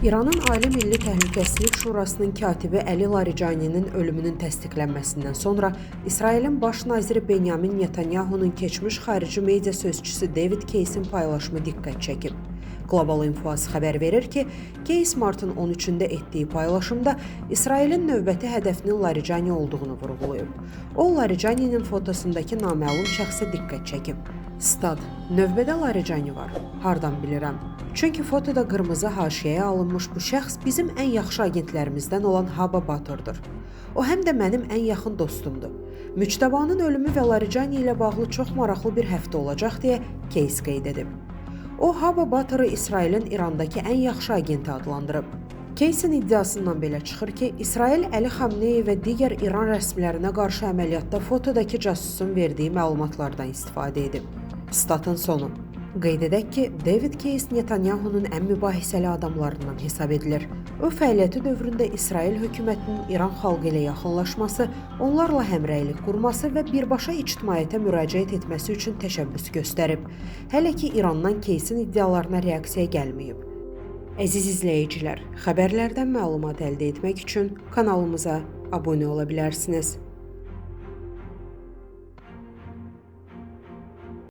İranın Ali Milli Təhlükəsizlik Şurasının katibi Əli Laricaninin ölümünün təsdiqlənməsindən sonra İsrailin baş naziri Benyamin Netanyahunun keçmiş xarici media sözçüsü David Case'in paylaşımı diqqət çəkib. Global Info xəbər verir ki, Case martın 13-də etdiyi paylaşımda İsrailin növbəti hədəfinin Laricani olduğunu vurğulayıb. O, Laricaninin fotosundakı naməlum şəxsə diqqət çəkib. Stat: Növbədə Laricani var. Hardan bilirəm? Çünki fotoda qırmızı haşiyəyə alınmış bu şəxs bizim ən yaxşı agentlərimizdən olan Haba Baturdur. O həm də mənim ən yaxın dostumdur. Müçtəbanın ölümü və Laricani ilə bağlı çox maraqlı bir həftə olacaq deyə Case qeyd edib. O, Haba Baturu İsrailin İrandakı ən yaxşı agenti adlandırıb. Case'in iddiasından belə çıxır ki, İsrail Əli Xamneyi və digər İran rəsmilərinə qarşı əməliyyatda fotodakı casusun verdiyi məlumatlardan istifadə edib. Statın sonu. Qeyd edək ki, David Case Netanyahunun ən mübahisəli adamlarından hesab edilir. O, fəaliyyəti dövründə İsrail hökumətinin İran xalqı ilə yaxınlaşması, onlarla həmrəylik qurması və birbaşa ictimaiyyətə müraciət etməsi üçün təşəbbüs göstərib. Hələ ki, İrandan Case'in iddialarına reaksiya gəlməyib. Əziz izləyicilər, xəbərlərdən məlumat əldə etmək üçün kanalımıza abunə ola bilərsiniz.